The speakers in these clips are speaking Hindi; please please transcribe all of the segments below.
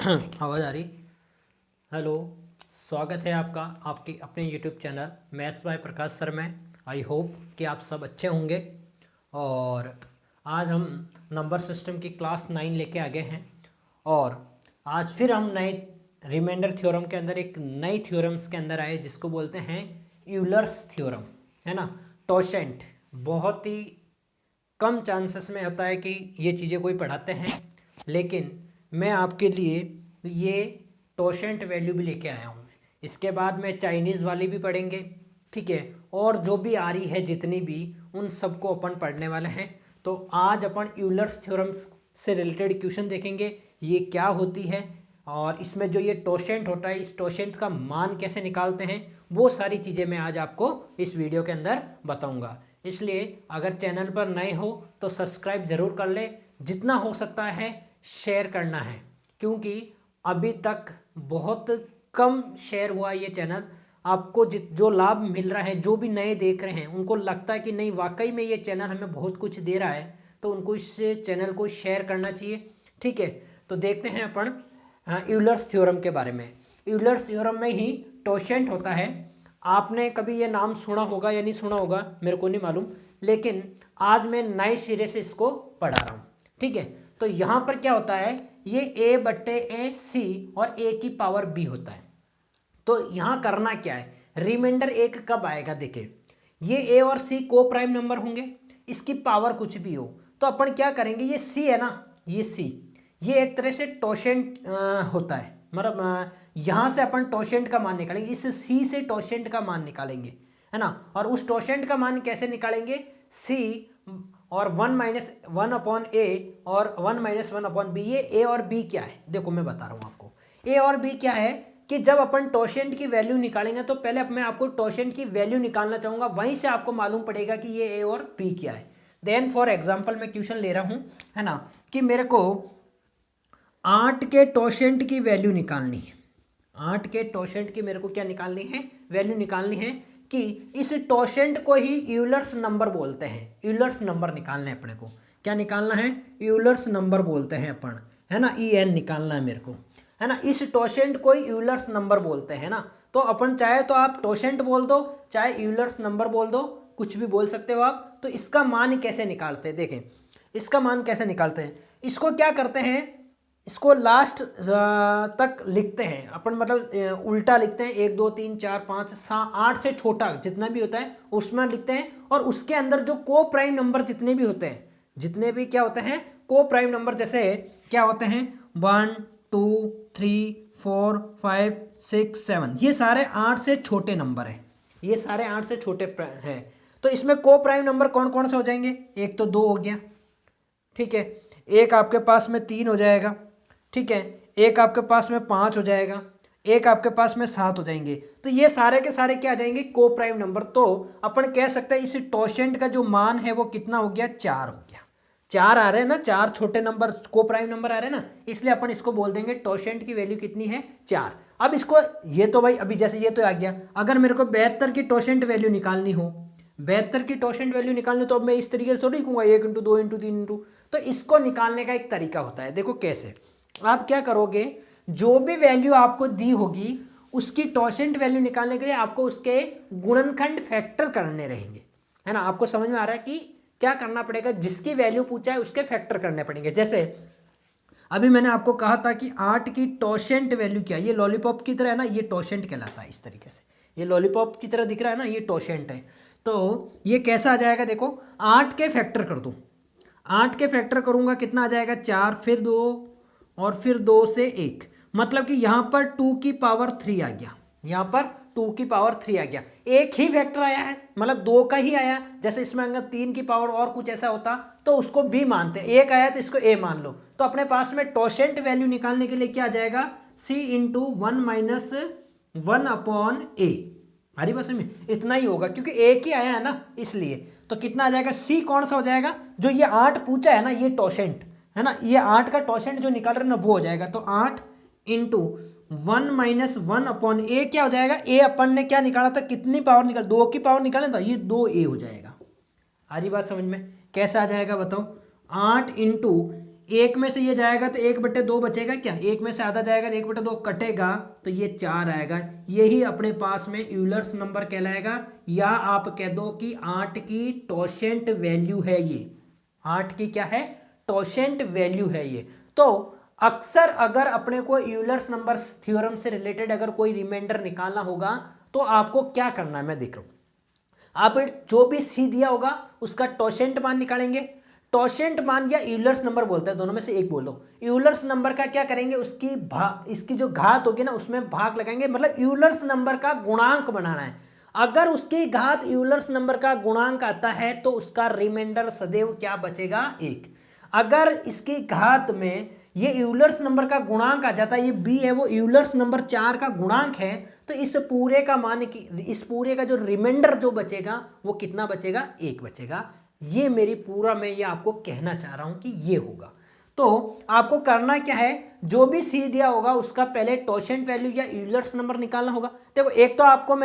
आवाज़ आ रही। हेलो, स्वागत है आपका आपके अपने YouTube channel maths by Prakash sir में। आई होप कि आप सब अच्छे होंगे। और आज हम नंबर सिस्टम की क्लास 9 लेके आ गए हैं। और आज फिर हम नए रिमाइंडर थ्योरम के अंदर एक नई थ्योरम्स के अंदर आए जिसको बोलते हैं यूलर्स थ्योरम, है ना। टोशेंट बहुत ही कम चांसेस में होता है कि ये चीज़ें कोई पढ़ाते हैं, लेकिन मैं आपके लिए ये टोशेंट वैल्यू भी लेके आया हूँ। इसके बाद में चाइनीज़ वाली भी पढ़ेंगे, ठीक है। और जो भी आ रही है जितनी भी, उन सबको अपन पढ़ने वाले हैं। तो आज अपन यूलर्स थ्योरम्स से रिलेटेड क्वेश्चन देखेंगे, ये क्या होती है और इसमें जो ये टोशेंट होता है, इस टोशेंट का मान कैसे निकालते हैं, वो सारी चीज़ें मैं आज आपको इस वीडियो के अंदर बताऊंगा। इसलिए अगर चैनल पर नए हो तो सब्सक्राइब ज़रूर कर ले, जितना हो सकता है शेयर करना है, क्योंकि अभी तक बहुत कम शेयर हुआ ये चैनल। आपको जो लाभ मिल रहा है, जो भी नए देख रहे हैं उनको लगता है कि नहीं वाकई में ये चैनल हमें बहुत कुछ दे रहा है, तो उनको इस चैनल को शेयर करना चाहिए, ठीक है। तो देखते हैं अपन यूलर्स थ्योरम के बारे में। यूलर्स थ्योरम में ही टोशेंट होता है। आपने कभी ये नाम सुना होगा या नहीं सुना होगा मेरे को नहीं मालूम, लेकिन आज मैं नए सिरे से इसको पढ़ा रहा हूँ, ठीक है। तो यहाँ पर क्या होता है, ये a बट्टे ए सी और a की पावर b होता है। तो यहाँ करना क्या है, रिमाइंडर एक कब आएगा, देखिए ये a और c को प्राइम नंबर होंगे, इसकी पावर कुछ भी हो, तो अपन क्या करेंगे, ये c है ना, ये c, ये एक तरह से टोशेंट होता है। मतलब यहाँ से अपन टोशेंट का मान निकालेंगे, इस c से टोशेंट का मान निकालेंगे, है ना। और उस टोशेंट का मान कैसे निकालेंगे, c और 1-1/a और 1-1/b। ये a और b क्या है, देखो मैं बता रहा हूँ आपको। a और b क्या है कि जब अपन टोशेंट की वैल्यू निकालेंगे, तो पहले मैं आपको टोशेंट की वैल्यू निकालना चाहूँगा, वहीं से आपको मालूम पड़ेगा कि ये a और b क्या है। देन फॉर एग्जाम्पल मैं क्वेश्चन ले रहा हूँ, है ना, कि मेरे को 8 के टोशेंट की वैल्यू निकालनी है। 8 के टोशेंट की मेरे को क्या निकालनी है, वैल्यू निकालनी है, कि इस टोशेंट को ही यूलर्स नंबर बोलते हैं। यूलर्स नंबर निकालना है अपने को, क्या निकालना है, यूलर्स नंबर बोलते हैं अपन, है ना, en निकालना है मेरे को, है ना। इस टोशेंट को ही यूलर्स नंबर बोलते हैं ना। तो अपन चाहे तो आप टोशेंट बोल दो, चाहे यूलर्स नंबर बोल दो, कुछ भी बोल सकते हो आप। तो इसका मान कैसे निकालते हैं, देखें इसका मान कैसे निकालते हैं। इसको क्या करते हैं, इसको लास्ट तक लिखते हैं अपन, मतलब उल्टा लिखते हैं, 1 2 3 4 5 7 8 से छोटा जितना भी होता है उसमें लिखते हैं। और उसके अंदर जो को प्राइम नंबर जितने भी होते हैं, जितने भी क्या होते हैं को प्राइम नंबर, जैसे क्या होते हैं 1 2 3 4 5 6 7, ये सारे 8 से छोटे नंबर हैं, ये सारे 8 से छोटे हैं। तो इसमें को प्राइम नंबर कौन कौन से हो जाएंगे, एक तो 2 हो गया, ठीक है, एक आपके पास में 3 हो जाएगा, ठीक है, एक आपके पास में 5 हो जाएगा, एक आपके पास में 7 हो जाएंगे। तो ये सारे के सारे क्या आ जाएंगे, को प्राइम नंबर। तो अपन कह सकते हैं इस टोशेंट का जो मान है वो कितना हो गया, 4 हो गया। 4 आ रहे हैं ना, 4 छोटे नंबर को प्राइम नंबर आ रहे हैं ना, इसलिए अपन इसको बोल देंगे टोशेंट की वैल्यू कितनी है, 4। अब इसको ये तो भाई अभी जैसे ये तो आ गया, अगर मेरे को 72 की टोशेंट वैल्यू निकालनी हो, 72 की टोशेंट वैल्यू निकालनी, तो अब मैं इस तरीके से थोड़ी कहूँगा 1 × 2 × 3 × तो इसको निकालने का एक तरीका होता है। देखो कैसे, आप क्या करोगे, जो भी वैल्यू आपको दी होगी उसकी टोशेंट वैल्यू निकालने के लिए आपको उसके गुणनखंड फैक्टर करने रहेंगे, है ना। आपको समझ में आ रहा है कि क्या करना पड़ेगा, जिसकी वैल्यू पूछा है उसके फैक्टर करने पड़ेंगे। जैसे अभी मैंने आपको कहा था कि 8 की टोशेंट वैल्यू क्या है, ये लॉलीपॉप की तरह है ना, ये टोशेंट कहलाता है। इस तरीके से ये लॉलीपॉप की तरह दिख रहा है ना, ये टोशेंट है। तो ये कैसा आ जाएगा, देखो 8 के फैक्टर कर दूँ, 8 के फैक्टर करूँगा कितना आ जाएगा, 4 फिर 2 और फिर 2 से 1, मतलब कि यहाँ पर 2 की पावर 3 आ गया, यहाँ पर 2 की पावर 3 आ गया। एक ही फैक्टर आया है, मतलब 2 का ही आया। जैसे इसमें अगर 3 की पावर और कुछ ऐसा होता तो उसको b मानते, एक आया तो इसको a मान लो। तो अपने पास में टोशेंट वैल्यू निकालने के लिए क्या आ जाएगा, c × 1 - 1/a। हरी बस में इतना ही होगा, क्योंकि एक ही आया है ना, इसलिए। तो कितना आ जाएगा, c कौन सा हो जाएगा, जो ये 8 पूछा है ना, ये टोशेंट है ना, ये 8 का टोशेंट जो निकाल रहे हैं ना वो हो जाएगा। तो 8 × 1 - 1/a क्या हो जाएगा, a अपन ने क्या निकाला था, कितनी पावर निकाल, 2 की पावर निकाला था, ये 2a हो जाएगा। आ रही बात समझ में, कैसे आ जाएगा बताओ, 8 × एक में से ये जाएगा तो 1/2 बचेगा क्या, एक में से आधा जाएगा तो 1/2 कटेगा तो ये 4 आएगा। यही अपने पास में यूलर्स नंबर कहलाएगा, या आप कह दो कि 8 की टोशेंट वैल्यू है ये। 8 की क्या है, टोशेंट वैल्यू है ये। तो अक्सर अगर अपने को यूलर्स नंबर थ्योरम से रिलेटेड अगर कोई रिमाइंडर निकालना होगा तो आपको क्या करना है, मैं देख रहा हूँ। आप जो भी सी दिया होगा उसका टोशेंट मान निकालेंगे। टोशेंट मान या यूलर्स नंबर बोलते हैं, दोनों में से एक बोलो। यूलर्स नंबर का क्या करेंगे, इसकी जो घात होगी ना उसमें भाग लगाएंगे, मतलब यूलर्स नंबर का गुणांक बनाना है। अगर उसकी घात यूलर्स नंबर का गुणांक आता है तो उसका रिमाइंडर सदैव क्या बचेगा, 1। अगर इसकी घात में ये यूलर्स नंबर का गुणांक आ जाता है, ये बी है वो यूलर्स नंबर 4 का गुणांक है, तो इस पूरे का मान इस पूरे का जो रिमाइंडर जो बचेगा वो कितना बचेगा, 1 बचेगा। ये मेरी पूरा मैं ये आपको कहना चाह रहा हूं कि ये होगा। तो आपको करना क्या है, जो भी सी दिया होगा उसका पहले टोशेंट वैल्यू या यूलर्स नंबर निकालना होगा। देखो एक तो आपको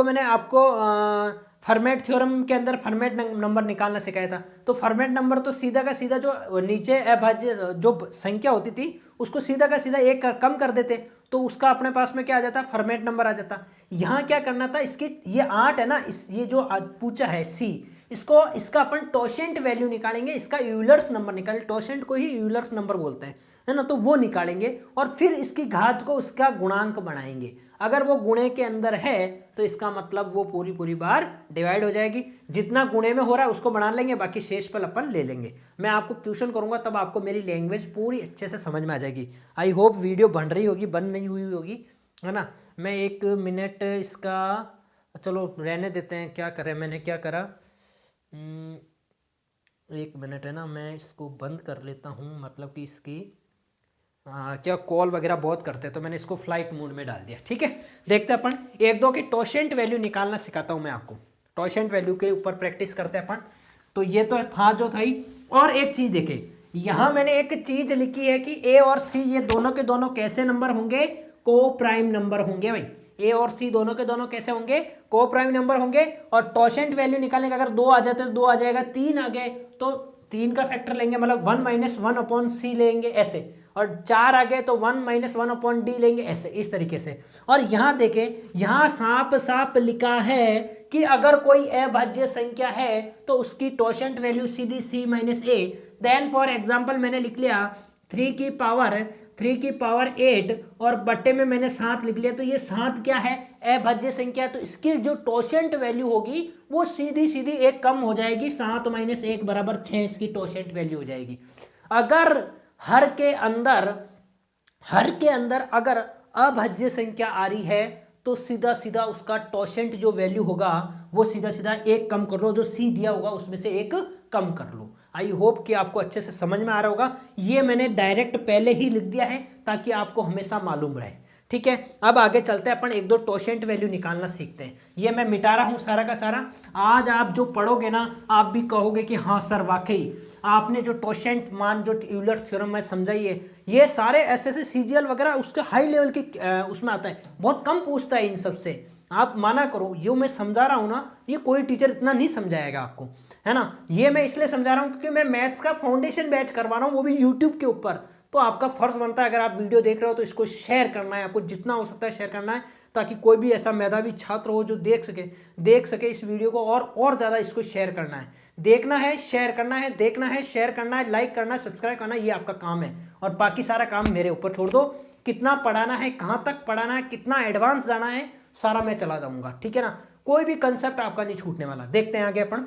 मैंने आपको फॉर्मेट थ्योरम के अंदर फॉर्मेट नंबर निकालना सिखाया था। तो फॉर्मेट नंबर तो सीधा का सीधा जो नीचे अभाज्य जो संख्या होती थी उसको सीधा का सीधा 1 कम कर देते तो उसका अपने पास में क्या आ जाता, फॉर्मेट नंबर आ जाता। यहाँ क्या करना था, इसकी ये 8 है ना, ये जो पूछा है सी, इसका अपन टोशेंट वैल्यू निकालेंगे, इसका यूलर्स नंबर निकालेंगे। टोशेंट को ही यूलर्स नंबर बोलते हैं, है ना, तो वो निकालेंगे और फिर इसकी घात को उसका गुणांक बनाएंगे। अगर वो गुणे के अंदर है तो इसका मतलब वो पूरी बार डिवाइड हो जाएगी। जितना गुणे में हो रहा है उसको बना लेंगे, बाकी शेषफल अपन ले लेंगे। मैं आपको क्वेश्चन करूंगा तब आपको मेरी लैंग्वेज पूरी अच्छे से समझ में आ जाएगी। आई होप वीडियो बन रही होगी, बंद नहीं हुई होगी, है ना। मैं 1 मिनट इसका चलो रहने देते हैं, क्या करें, मैंने क्या करा, 1 मिनट है ना, मैं इसको बंद कर लेता हूँ, मतलब कि इसकी क्या कॉल वगैरह बहुत करते हैं तो मैंने इसको फ्लाइट मोड में डाल दिया। ठीक है, देखते हैं अपन 1-2 की टोशेंट वैल्यू निकालना सिखाता हूँ मैं आपको। टोशेंट वैल्यू के ऊपर प्रैक्टिस करते हैं अपन। तो ये तो था जो था ही। और एक चीज देखें, यहाँ मैंने एक चीज लिखी है कि ए और सी ये दोनों के दोनों कैसे नंबर होंगे, को प्राइम नंबर होंगे। भाई ए और सी दोनों के दोनों कैसे होंगे, को प्राइम नंबर होंगे। और टोशेंट वैल्यू निकालने का अगर 2 आ जाते तो 2 आ जाएगा, 3 आ गए तो 3 का फैक्टर लेंगे, मतलब 1 - 1/c लेंगे ऐसे, और 4 आ गए तो 1 - 1/d लेंगे ऐसे, इस तरीके से। और यहाँ देखें, यहाँ साफ लिखा है कि अगर कोई अभाज्य संख्या है तो उसकी टोशेंट वैल्यू सीधी c - a। Then for example मैंने लिख लिया 3 की पावर 8 और बट्टे में मैंने 7 लिख लिया, तो ये 7 क्या है, अभाज्य संख्या। तो इसकी जो टोशेंट वैल्यू होगी वो सीधी 1 कम हो जाएगी, 7 - 1 = 6 इसकी टोशेंट वैल्यू हो जाएगी। अगर हर के अंदर अगर अभाज्य संख्या आ रही है तो सीधा उसका टोशेंट जो वैल्यू होगा वो सीधा 1 कम कर लो, जो सी दिया होगा उसमें से 1 कम कर लो। आई होप कि आपको अच्छे से समझ में आ रहा होगा। ये मैंने डायरेक्ट पहले ही लिख दिया है ताकि आपको हमेशा मालूम रहे। ठीक है, अब आगे चलते हैं अपन 1-2 टोशेंट वैल्यू निकालना सीखते हैं। ये मैं मिटा रहा हूँ सारा का सारा। आज आप जो पढ़ोगे ना आप भी कहोगे कि हाँ सर वाकई आपने जो टोशेंट मान जो यूलर्स थ्योरम में समझाई है, ये सारे ऐसे सीजीएल वगैरह उसके हाई लेवल की उसमें आता है, बहुत कम पूछता है इन सब से। आप माना करो, ये मैं समझा रहा हूँ ना, ये कोई टीचर इतना नहीं समझाएगा आपको, है ना। ये मैं इसलिए समझा रहा हूँ क्योंकि मैं मैथ्स का फाउंडेशन बैच करवा रहा हूँ, वो भी यूट्यूब के ऊपर। तो आपका फर्ज बनता है, अगर आप वीडियो देख रहे हो तो इसको शेयर करना है, आपको जितना हो सकता है शेयर करना है, ताकि कोई भी ऐसा मेधावी छात्र हो जो देख सके इस वीडियो को, और ज़्यादा इसको शेयर करना है। देखना है, शेयर करना है, देखना है, शेयर करना है, लाइक करना है, सब्सक्राइब करना है, ये आपका काम है। और बाकी सारा काम मेरे ऊपर छोड़ दो, कितना पढ़ाना है, कहाँ तक पढ़ाना है, कितना एडवांस जाना है, सारा मैं चला जाऊँगा। ठीक है ना, कोई भी कंसेप्ट आपका नहीं छूटने वाला। देखते हैं आगे अपन।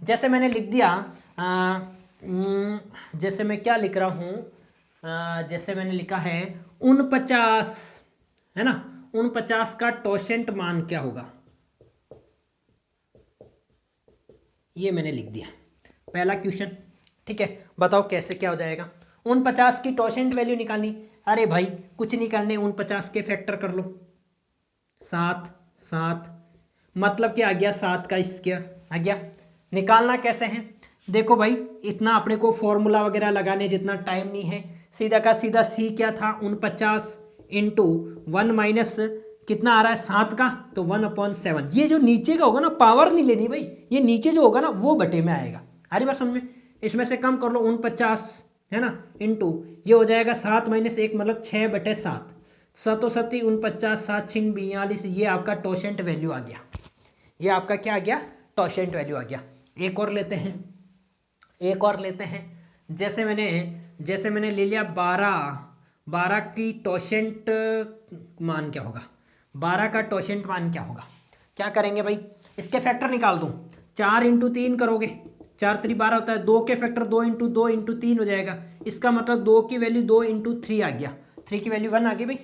जैसे मैंने लिख दिया, जैसे मैं क्या लिख रहा हूँ, जैसे मैंने लिखा है 49, है ना, 49 का टोशेंट मान क्या होगा, ये मैंने लिख दिया पहला क्वेश्चन। ठीक है, बताओ कैसे क्या हो जाएगा। 49 की टोशेंट वैल्यू निकालनी। अरे भाई कुछ नहीं करने, 49 के फैक्टर कर लो, 7 मतलब क्या आ गया, 7 का स्क्वायर आ गया। निकालना कैसे है, देखो भाई इतना अपने को फॉर्मूला वगैरह लगाने जितना टाइम नहीं है, सीधा का सीधा सी क्या था, 49 इंटू 1 माइनस कितना आ रहा है 7 का, तो 1/7। ये जो नीचे का होगा ना, पावर नहीं लेनी भाई, ये नीचे जो होगा ना वो बटे में आएगा। आ रही बात समझ में। इसमें से कम कर लो 49 है ना, इंटू ये हो जाएगा 7 माइनस 1 मतलब 6/7, 7 7 49, 7 6 42, ये आपका टोशेंट वैल्यू आ गया। ये आपका क्या आ गया, टोशेंट वैल्यू आ गया। एक और लेते हैं, एक और लेते हैं। जैसे मैंने ले लिया 12 की टोशेंट मान क्या होगा, 12 का टोशेंट मान क्या होगा। क्या करेंगे भाई, इसके फैक्टर निकाल दूं, 4 इंटू 3 करोगे, 4 3 12 होता है, 2 के फैक्टर 2 इंटू 2 इंटू 3 हो जाएगा। इसका मतलब 2 की वैल्यू 2 इंटू 3 आ गया, 3 की वैल्यू 1 आ गई भाई,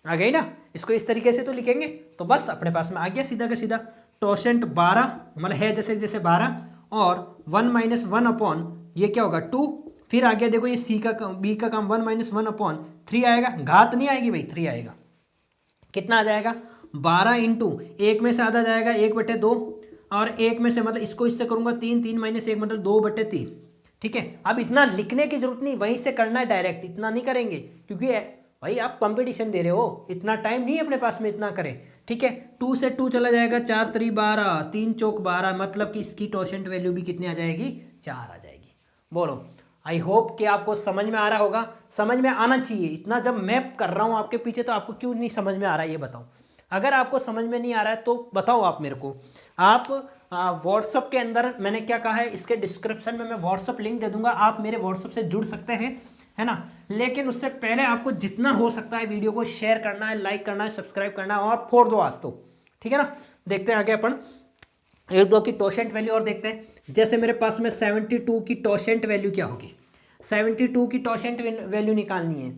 आ गई ना। इसको इस तरीके से तो लिखेंगे, तो बस अपने पास में आ गया सीधा का सीधा। टोशेंट 12 मतलब है जैसे जैसे 12 और 1 माइनस 1 अपॉन ये क्या होगा 2, फिर आ गया देखो ये सी का बी का काम 1 माइनस 1 अपॉन 3 आएगा, घात नहीं आएगी भाई, 3 आएगा। कितना आ जाएगा 12 इंटू 1 में से आधा जाएगा 1/2 और 1 में से मतलब इसको इससे करूंगा 3, 3 माइनस 1 मतलब 2/3। ठीक है, अब इतना लिखने की जरूरत नहीं, वहीं से करना है डायरेक्ट, इतना नहीं करेंगे क्योंकि भाई आप कंपटीशन दे रहे हो, इतना टाइम नहीं है अपने पास में इतना करें। ठीक है, 2 से 2 चला जाएगा, 4 3 12, 3 चौक 12, मतलब कि इसकी टोशेंट वैल्यू भी कितनी आ जाएगी, 4 आ जाएगी। बोलो, आई होप कि आपको समझ में आ रहा होगा, समझ में आना चाहिए। इतना जब मैं कर रहा हूँ आपके पीछे तो आपको क्यों नहीं समझ में आ रहा है ये बताओ। अगर आपको समझ में नहीं आ रहा है तो बताओ आप मेरे को। आप व्हाट्सअप के अंदर मैंने क्या कहा है, इसके डिस्क्रिप्शन में मैं व्हाट्सअप लिंक दे दूंगा, आप मेरे व्हाट्सअप से जुड़ सकते हैं, है ना। लेकिन उससे पहले आपको जितना हो सकता है वीडियो को शेयर करना है, लाइक करना है, सब्सक्राइब करना है और फोड़ दो आज तो, ठीक है ना। देखते हैं आगे अपन 1-2 की टोशेंट वैल्यू और देखते हैं। जैसे मेरे पास में 72 की टोशेंट वैल्यू क्या होगी, 72 की टोशेंट वैल्यू निकालनी है,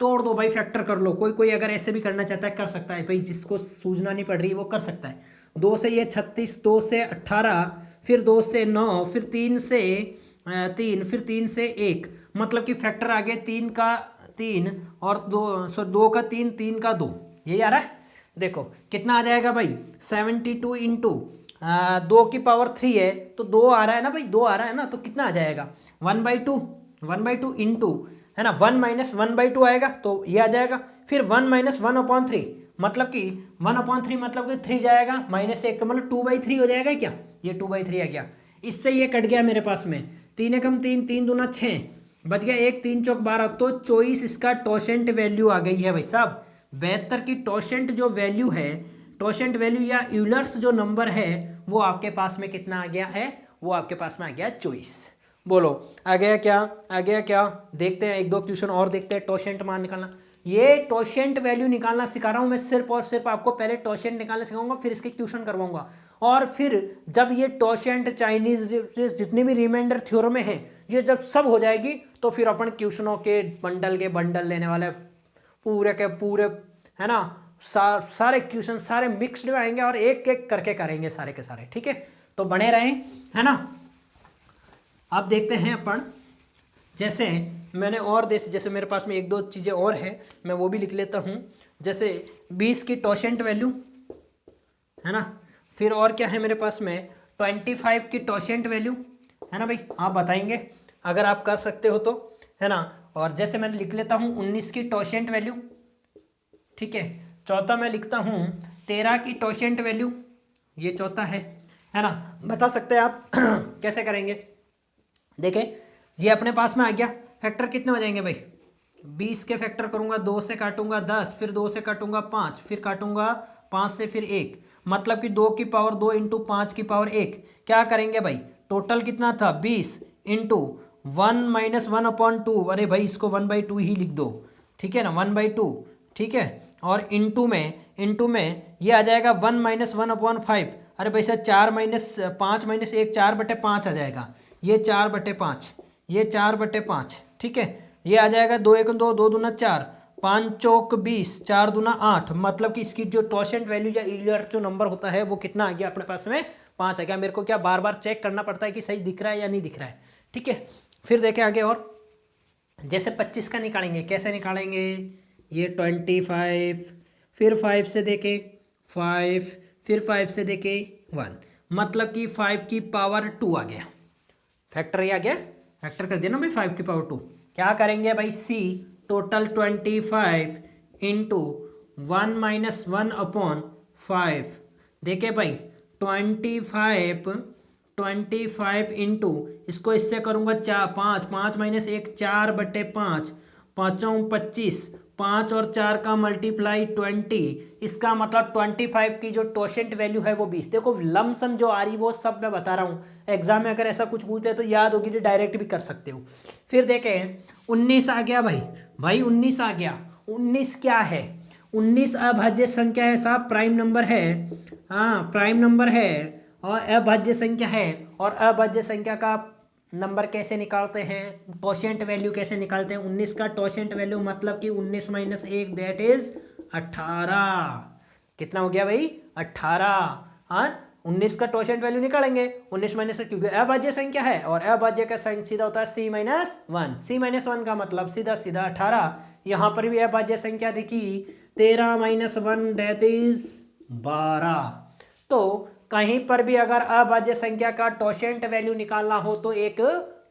तोड़ दो भाई, फैक्टर कर लो। कोई कोई अगर ऐसे भी करना चाहता है कर सकता है भाई, जिसको सूझना नहीं पड़ रही वो कर सकता है। 2 से ये 36, 2 से 18, फिर 2 से 9, फिर 3 से 3, फिर 3 से 1, मतलब कि फैक्टर आ गया 3 का 3 और 2 का 3, 3 का 2, यही आ रहा है। देखो कितना आ जाएगा भाई, 72 इंटू 2 की पावर 3 है तो 2 आ रहा है ना भाई, 2 आ रहा है ना, तो कितना आ जाएगा 1/2 इंटू है ना 1 माइनस 1/2 आएगा तो ये आ जाएगा। फिर 1 माइनस 1/3 मतलब कि 1/3 मतलब कि 3 जाएगा, -1 का मतलब 2/3 हो जाएगा क्या, ये 2/3 आ गया। इससे ये कट गया मेरे पास में, 3 एकम 3, 3 दूना 6, बच गया 1, 3 चौक 12, तो 24 इसका टोशेंट वैल्यू आ गई है भाई साहब। 72 की टोशेंट जो वैल्यू है, टोशेंट वैल्यू या यूलर्स जो नंबर है वो आपके पास में कितना आ गया है, वो आपके पास में आ गया 24। बोलो आ गया क्या, आ गया क्या। देखते हैं 1-2 क्वेश्चन और देखते हैं। टोशेंट मान निकालना, ये टोशेंट वैल्यू निकालना सिखा रहा हूं मैं, सिर्फ और सिर्फ आपको पहले टोशेंट निकालना सिखाऊंगा, फिर इसके क्वेश्चन करवाऊंगा। और फिर जब ये टोशेंट चाइनीज जितनी भी रिमाइंडर थ्योरम है ये जब सब हो जाएगी तो फिर अपन क्वेश्चनों के बंडल लेने वाले पूरे के पूरे, है ना। सारे क्वेश्चन सारे मिक्स्ड में आएंगे और एक एक करके करेंगे सारे के सारे, ठीक है। तो बने रहें, है ना। अब देखते हैं अपन, जैसे मैंने और जैसे मेरे पास में 1-2 चीज़ें और है, मैं वो भी लिख लेता हूँ। जैसे 20 की टोशेंट वैल्यू, है ना। फिर और क्या है मेरे पास में 25 की टोशेंट वैल्यू, है ना भाई, आप बताएंगे अगर आप कर सकते हो तो, है ना। और जैसे मैंने लिख लेता हूँ 19 की टोशेंट वैल्यू, ठीक है। चौथा मैं लिखता हूँ 13 की टोशेंट वैल्यू, ये चौथा है ना। बता सकते हैं आप कैसे करेंगे। देखें ये अपने पास में आ गया, फैक्टर कितने हो जाएंगे भाई, 20 के फैक्टर करूंगा, 2 से काटूंगा 10, फिर 2 से काटूंगा 5, फिर काटूंगा 5 से फिर 1, मतलब कि 2 की पावर 2 इंटू 5 की पावर 1। क्या करेंगे भाई, टोटल कितना था 20 इंटू 1 माइनस 1/2, अरे भाई इसको 1/2 ही लिख दो, ठीक है ना, 1/2, ठीक है। और इंटू में ये आ जाएगा 1 माइनस 1/5, अरे भाई सर 4 माइनस 5 माइनस 1 4/5 आ जाएगा, ये 4/5, ये 4/5, ठीक है। ये आ जाएगा 2 1 2, 2 दूना 4, 5 चौक 20, 4 दूना 8, मतलब कि इसकी जो टोशेंट वैल्यू या ईलियर जो नंबर होता है वो कितना आ गया अपने पास में 5 आ गया। मेरे को क्या बार बार चेक करना पड़ता है कि सही दिख रहा है या नहीं दिख रहा है, ठीक है। फिर देखें आगे, और जैसे 25 का निकालेंगे, कैसे निकालेंगे, ये 25, फिर 5 से देखें 5, फिर 5 से देखें 1, मतलब कि 5 की पावर 2 आ गया, फैक्टर ये आ गया, फैक्टर कर दिया ना भाई 5 की पावर 2। क्या करेंगे भाई, सी टोटल 25 इंटू 1 माइनस 1/5, देखे भाई 25 25 इंटू, इसको इससे करूँगा 4, 5, 5 माइनस 1, 4/5, 5 25, 5 और 4 का मल्टीप्लाई 20, इसका मतलब 25 की जो टोशेंट वैल्यू है वो 20। देखो लमसम जो आ रही वो सब मैं बता रहा हूँ, एग्जाम में अगर ऐसा कुछ पूछते तो याद होगी तो डायरेक्ट भी कर सकते हो। फिर देखें 19 आ गया भाई 19 आ गया। 19 क्या है? 19 अभाज्य संख्या है साहब, प्राइम नंबर है। हाँ प्राइम नंबर है और अभाज्य संख्या है। और अभाज्य संख्या का नंबर कैसे निकालते हैं, टोशेंट वैल्यू कैसे निकालते हैं? 19 का टोशेंट वैल्यू मतलब कि 19 माइनस 1 दैट इज 18। कितना हो गया भाई? 18। हाँ 19 का टोशेंट वैल्यू निकालेंगे 19 माइनस, क्योंकि अभाज्य संख्या है और अभाज्य का साइन सीधा होता है c माइनस 1। c माइनस 1 का मतलब सीधा सीधा 18। यहाँ पर भी अभाज्य संख्या दिखी 13 माइनस 1 दैट इज 12। तो कहीं पर भी अगर अभाज्य संख्या का टोशेंट वैल्यू निकालना हो तो एक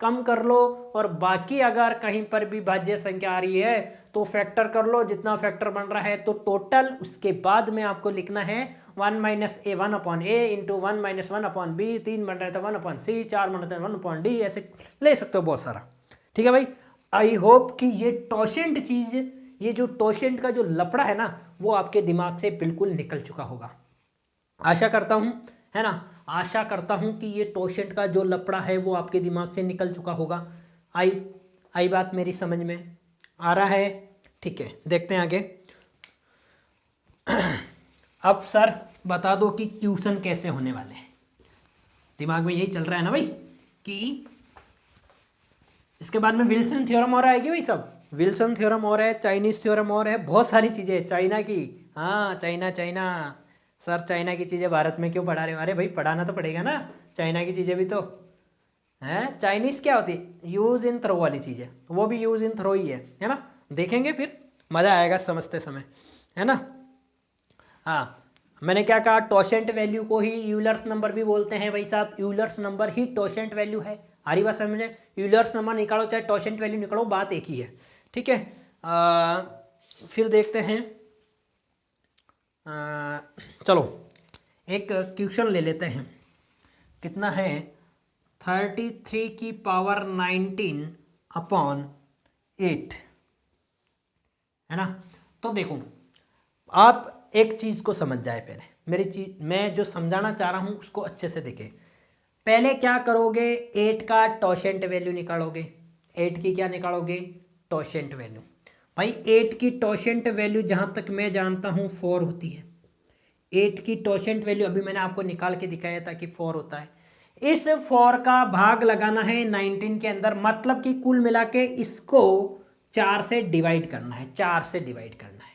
कम कर लो, और बाकी अगर कहीं पर भी भाज्य संख्या आ रही है तो फैक्टर कर लो जितना फैक्टर बन रहा है, तो टोटल उसके बाद में आपको लिखना है 1 माइनस ए 1/a इंटू 1 माइनस 1/b, 3 बन रहा है तो 1/c, 4 बन रहा है 1/d, ऐसे ले सकते हो बहुत सारा। ठीक है भाई, आई होप कि ये टोशेंट चीज, ये जो टोशेंट का जो लफड़ा है ना वो आपके दिमाग से बिल्कुल निकल चुका होगा, आशा करता हूं, है ना। आशा करता हूं कि ये टोशेंट का जो लफड़ा है वो आपके दिमाग से निकल चुका होगा। आई बात मेरी समझ में आ रहा है? ठीक है, देखते हैं आगे। अब सर बता दो कि ट्यूशन कैसे होने वाले हैं। दिमाग में यही चल रहा है ना भाई कि इसके बाद में विल्सन थ्योरम और आएगी भाई सब। विल्सन थ्योरम और है, चाइनीज थ्योरम और है, बहुत सारी चीजें चाइना की। हाँ चाइना सर, चाइना की चीज़ें भारत में क्यों पढ़ा रहे हो? अरे भाई पढ़ाना तो पड़ेगा ना, चाइना की चीज़ें भी तो हैं। चाइनीज़ क्या होती है? यूज़ इन थ्रो वाली चीज़ें, वो भी यूज़ इन थ्रो ही है ना। देखेंगे फिर मज़ा आएगा समझते समय, है ना। हाँ मैंने क्या कहा, टोशेंट वैल्यू को ही यूलर्स नंबर भी बोलते हैं भाई साहब। यूलर्स नंबर ही टोशेंट वैल्यू है। हरी बात समझ में? यूलर्स नंबर निकालो चाहे टोशेंट वैल्यू निकालो, बात एक ही है। ठीक है, फिर देखते हैं। चलो एक क्वेश्चन ले लेते हैं। कितना है? 33 की पावर 19/8, है ना। तो देखो आप एक चीज को समझ जाए पहले, मैं जो समझाना चाह रहा हूं उसको अच्छे से देखें। पहले क्या करोगे? 8 का टोशेंट वैल्यू निकालोगे। 8 की क्या निकालोगे? टोशेंट वैल्यू। भाई 8 की टोशेंट वैल्यू जहां तक मैं जानता हूं 4 होती है। 8 की टोशेंट वैल्यू अभी मैंने आपको निकाल के दिखाया था कि 4 होता है। इस 4 का भाग लगाना है 19 के अंदर, मतलब कि कुल मिला के इसको 4 से डिवाइड करना है। 4 से डिवाइड करना है,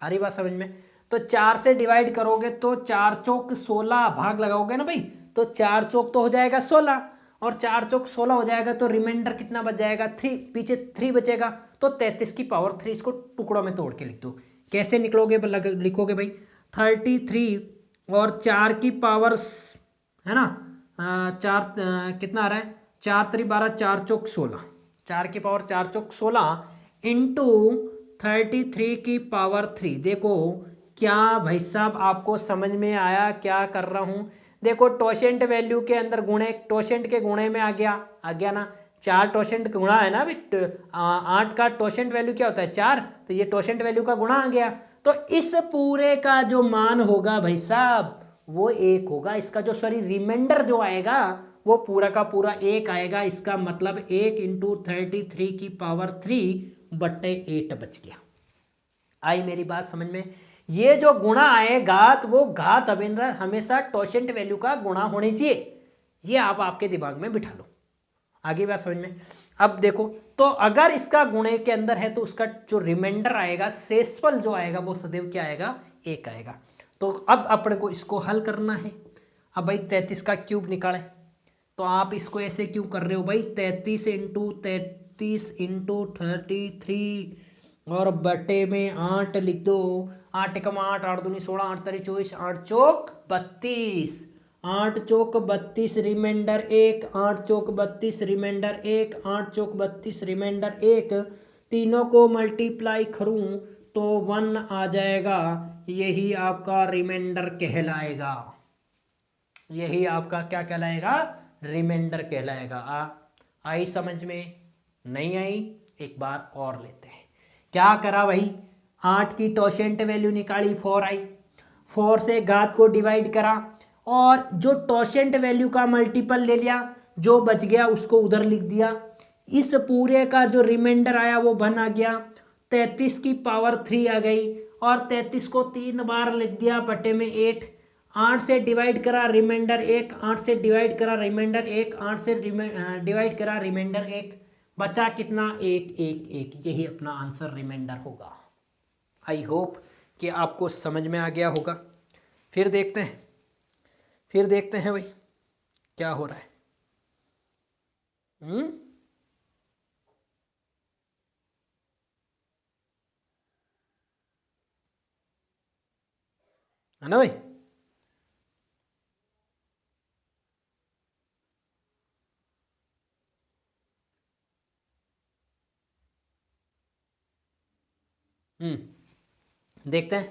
आ रही बात समझ में? तो 4 से डिवाइड करोगे तो 4 चौक 16 भाग लगाओगे ना भाई, तो 4 चौक तो हो जाएगा 16, और 4 चौक 16 हो जाएगा तो रिमाइंडर कितना बच जाएगा? 3, पीछे 3 बचेगा, तो 33 की पावर 3। इसको टुकड़ों में तोड़ के लिख दो। कैसे निकलोगे? लिखोगे भाई 33 और 4 की पावर, है ना, 4 कितना आ रहा है? 4 3 12, 4 चौक 16, 4 की पावर 4 चौक 16 इंटू 33 की पावर 3। देखो क्या भाई साहब आपको समझ में आया क्या कर रहा हूं? देखो टोशेंट वैल्यू के अंदर गुणे, टोशेंट के गुणे में आ गया ना। 4 टोशेंट गुणा है ना अभी। 8 का टोशेंट वैल्यू क्या होता है? 4, तो ये टोशेंट वैल्यू का गुणा आ गया। तो इस पूरे का जो मान होगा भाई साहब वो 1 होगा। इसका जो सॉरी रिमाइंडर जो आएगा वो पूरा का पूरा 1 आएगा। इसका मतलब 1 इंटू 33 की पावर 3/8 बच गया। आई मेरी बात समझ में? ये जो गुणा आएगा तो वो घात हमेशा टोशेंट वैल्यू का गुणा होनी चाहिए। ये आप आपके दिमाग में बिठा लो। आगे बात समझ में? अब देखो तो अगर इसका गुणे के अंदर है तो उसका जो रिमाइंडर आएगा, शेषफल जो आएगा वो सदैव क्या आएगा? 1 आएगा। तो अब अपने को इसको हल करना है। अब भाई 33 का क्यूब निकाले, तो आप इसको ऐसे क्यों कर रहे हो भाई? 33 इंटू 33 इंटू 33 और बटे में 8 लिख दो। 8 एकम 8, 8 दूनी 16, 8 तारी 24, 8 चौक 32, 8 चौक 32 रिमाइंडर 1, 8 चौक 32 रिमाइंडर 1, 8 चौक 32 रिमाइंडर 1, तीनों को मल्टीप्लाई करूं तो 1 आ जाएगा। यही आपका रिमाइंडर कहलाएगा। यही आपका क्या कहलाएगा? रिमाइंडर कहलाएगा। आई समझ में? नहीं आई? एक बार और लेते हैं। क्या करा भाई, 8 की टोशेंट वैल्यू निकाली, 4 आई, 4 से घात को डिवाइड करा और जो टोशेंट वैल्यू का मल्टीपल ले लिया, जो बच गया उसको उधर लिख दिया। इस पूरे का जो रिमाइंडर आया वो 1 आ गया, 33 की पावर 3 आ गई और 33 को 3 बार लिख दिया बटे में 8। 8 से डिवाइड करा रिमाइंडर 1, 8 से डिवाइड करा रिमाइंडर 1, 8 से डिवाइड करा रिमाइंडर 1, बचा कितना? 1 1 1। यही अपना आंसर रिमाइंडर होगा। आई होप कि आपको समझ में आ गया होगा। फिर देखते हैं भाई क्या हो रहा है। है ना भाई? देखते हैं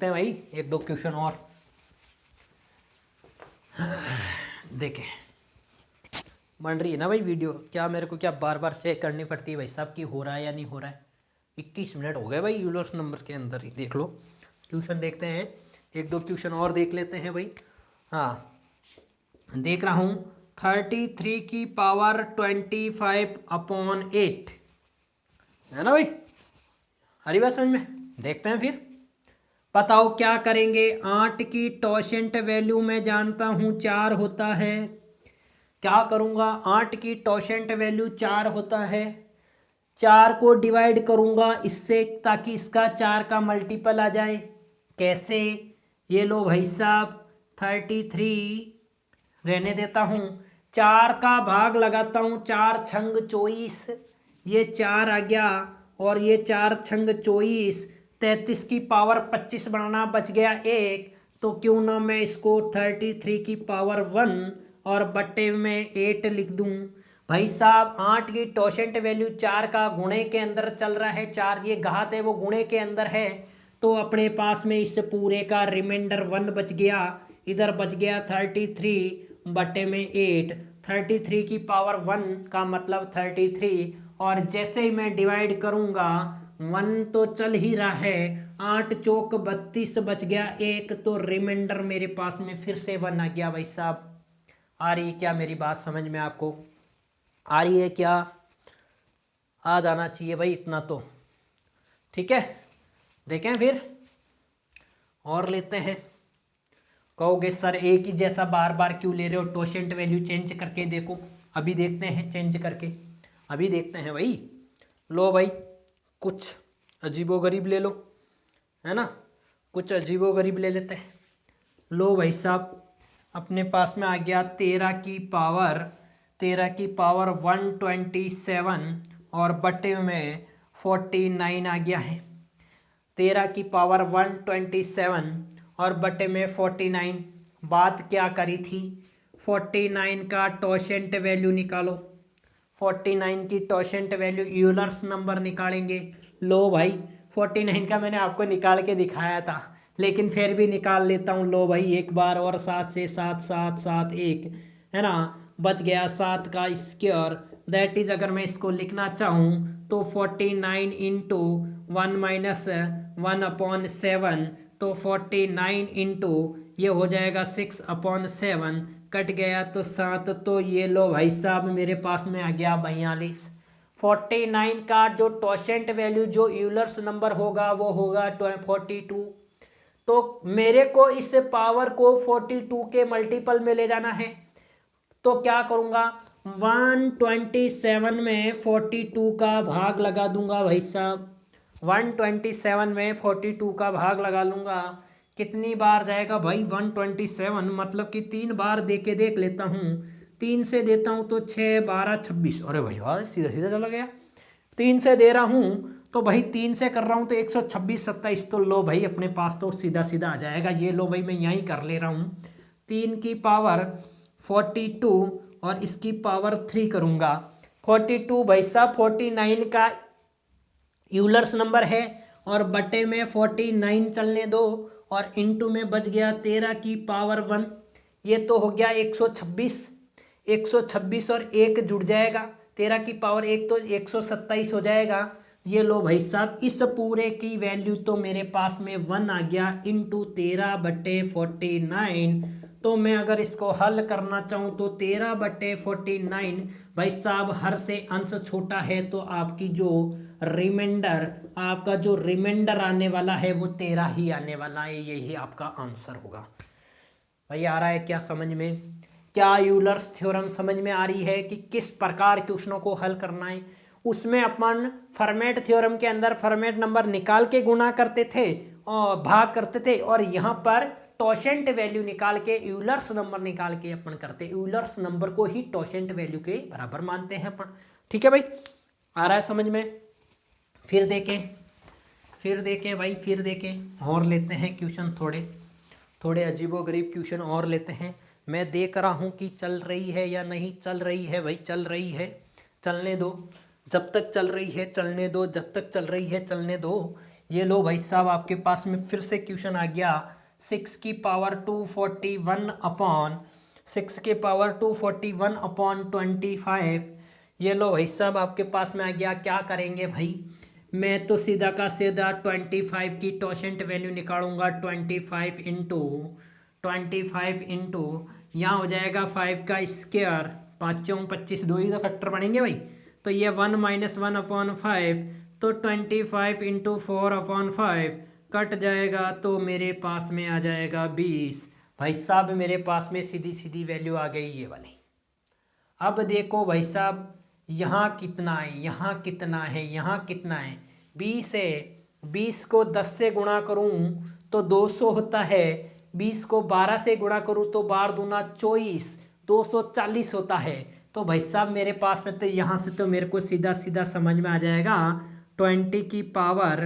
भाई, एक दो क्वेश्चन और देखें। बन रही है ना भाई वीडियो? क्या मेरे को क्या बार बार चेक करनी पड़ती है भाई साहब कि हो रहा है या नहीं हो रहा है? 21 मिनट हो गए भाई यूलर्स नंबर के अंदर ही। देख लो क्वेश्चन, देखते हैं एक दो क्वेश्चन और देख लेते हैं भाई। हाँ, देख रहा हूँ 33 की पावर 25/8 है ना भाई? हरी बात समझ में? देखते हैं फिर। बताओ क्या करेंगे। 8 की टोशेंट वैल्यू मैं जानता हूँ 4 होता है। क्या करूँगा, 8 की टोशेंट वैल्यू 4 होता है, 4 को डिवाइड करूँगा इससे ताकि इसका 4 का मल्टीपल आ जाए। कैसे? ये लो भाई साहब, 33 रहने देता हूँ, 4 का भाग लगाता हूँ, 4 छंग 24, ये 4 आ गया और ये 4 छंग 24, 33 की पावर 25 बनाना, बच गया 1। तो क्यों ना मैं इसको 33 की पावर 1 और बट्टे में 8 लिख दूं। भाई साहब 8 की टोशेंट वैल्यू 4 का गुणे के अंदर चल रहा है, 4 ये घात है वो गुणे के अंदर है, तो अपने पास में इस पूरे का रिमाइंडर 1 बच गया। इधर बच गया 33 बटे में 8, 33 की पावर 1 का मतलब 33, और जैसे ही मैं डिवाइड करूंगा 1 तो चल ही रहा है, 8 चौक 32 बच गया 1, तो रिमाइंडर मेरे पास में फिर से 1 आ गया। भाई साहब आ रही है क्या मेरी बात समझ में? आपको आ रही है क्या? आ जाना चाहिए भाई इतना तो। ठीक है, देखें फिर और लेते हैं। कहोगे सर एक ही जैसा बार बार क्यों ले रहे हो, टोशेंट वैल्यू चेंज करके देखो। अभी देखते हैं चेंज करके, अभी देखते हैं भाई। लो भाई कुछ अजीबोगरीब ले लो, है ना, कुछ अजीबोगरीब ले लेते हैं। लो भाई साहब अपने पास में आ गया 13 की पावर 127 और बटे में 49 आ गया है। 13 की पावर 127 और बटे में 49। बात क्या करी थी, 49 का टोशेंट वैल्यू निकालो। 49 की टोशेंट वैल्यू यूलर्स नंबर निकालेंगे। लो भाई 49 का मैंने आपको निकाल के दिखाया था, लेकिन फिर भी निकाल लेता हूँ। लो भाई एक बार और, 7 से 7 7 7 1 है ना, बच गया 7 का स्क्वायर। दैट इज अगर मैं इसको लिखना चाहूँ तो 49 इंटू 1 माइनस 1/7, तो 49 इंटू ये हो जाएगा 6/7, कट गया तो 7, तो ये लो भाई साहब मेरे पास में आ गया 42। 49 का जो टोशेंट वैल्यू जो यूलर्स नंबर होगा वो होगा 42। तो मेरे को इस पावर को 42 के मल्टीपल में ले जाना है, तो क्या करूंगा, 127 में 42 का भाग लगा दूंगा भाई साहब। 127 में 42 का भाग लगा लूंगा, कितनी बार जाएगा भाई 127, मतलब कि 3 बार दे के देख लेता हूँ। 3 से देता हूँ तो 6 12 26, अरे भाई वाह सीधा सीधा चला गया। 3 से दे रहा हूँ तो भाई 3 से कर रहा हूँ तो 126 27, तो लो भाई अपने पास तो सीधा सीधा आ जाएगा। ये लो भाई मैं यहीं कर ले रहा हूँ, 3 की पावर 42 और इसकी पावर 3 करूँगा। 42 भाई साहब 49 का यूलर्स नंबर है और बटे में 49 चलने दो, और इनटू में बच गया 13 की पावर 1, ये तो हो गया 126। 126 और 1 जुड़ जाएगा, 13 की पावर 1 तो 127 हो जाएगा। ये लो भाई साहब, इस पूरे की वैल्यू तो मेरे पास में 1 आ गया इंटू 13/49। तो मैं अगर इसको हल करना चाहूँ तो 13/49 भाई साहब हर से अंश छोटा है, तो आपकी जो रिमाइंडर आने वाला है वो 13 ही आने वाला है। यही आपका आंसर होगा। भाई आ रहा है क्या समझ में? क्या यूलर्स थ्योरम समझ में आ रही है कि किस प्रकार क्वेश्चनों को हल करना है? उसमें अपन फॉर्मेट थ्योरम के अंदर फॉर्मेट नंबर निकाल के गुणा करते थे और भाग करते थे, और यहाँ पर टॉसेंट वैल्यू निकाल के यूलर्स नंबर निकाल के अपन करते, यूलर्स नंबर को ही टॉसेंट वैल्यू के बराबर मानते हैं अपन। ठीक है भाई, आ रहा है समझ में? फिर देखें भाई, फिर देखें और लेते हैं क्वेश्चन, थोड़े अजीबोगरीब क्वेश्चन और लेते हैं। मैं देख रहा हूँ कि चल रही है या नहीं चल रही है। भाई चल रही है, चलने दो, जब तक चल रही है चलने दो, जब तक चल रही है चलने दो। ये लो भाई साहब, आपके पास में फिर से क्वेश्चन आ गया 6 की पावर 241/25। ये लो भाई साहब, आपके पास में आ गया। क्या करेंगे भाई? मैं तो सीधा का सीधा 25 की टॉसेंट वैल्यू निकालूंगा। 25 इंटू यहाँ हो जाएगा 5 का स्क्वायर, 5 चौं 25, 2 ही तो फैक्टर बनेंगे भाई। तो ये 1 - 1/5, तो 25 इंटू 4/5 कट जाएगा, तो मेरे पास में आ जाएगा 20। भाई साहब मेरे पास में सीधी सीधी वैल्यू आ गई ये वाली। अब देखो भाई साहब, यहाँ कितना है, यहाँ कितना है, यहाँ कितना है? 20 है। 20 को 10 से गुणा करूँ तो 200 होता है। 20 को 12 से गुणा करूँ तो 12 दूना 24, 240 होता है। तो भाई साहब मेरे पास में तो यहाँ से तो मेरे को सीधा सीधा समझ में आ जाएगा 20 की पावर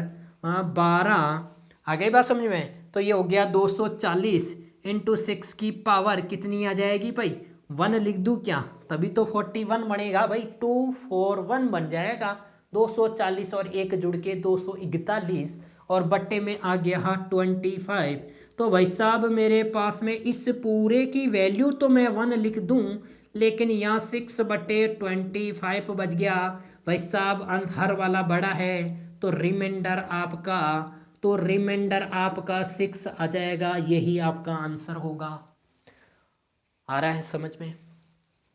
12। आ गई बात समझ में? तो ये हो गया 240 इंटू 6 की पावर कितनी आ जाएगी भाई? 1 लिख दूँ क्या? तभी तो 41 बनेगा भाई, 241 बन जाएगा। 240 और 1 जुड़ के 241, और बट्टे में आ गया 25। तो भाई साहब मेरे पास में इस पूरे की वैल्यू तो मैं 1 लिख दूं, लेकिन यहाँ 6/25 बच गया। भाई साहब हर वाला बड़ा है, तो रिमाइंडर आपका 6 आ जाएगा। यही आपका आंसर होगा। आ रहा है समझ में?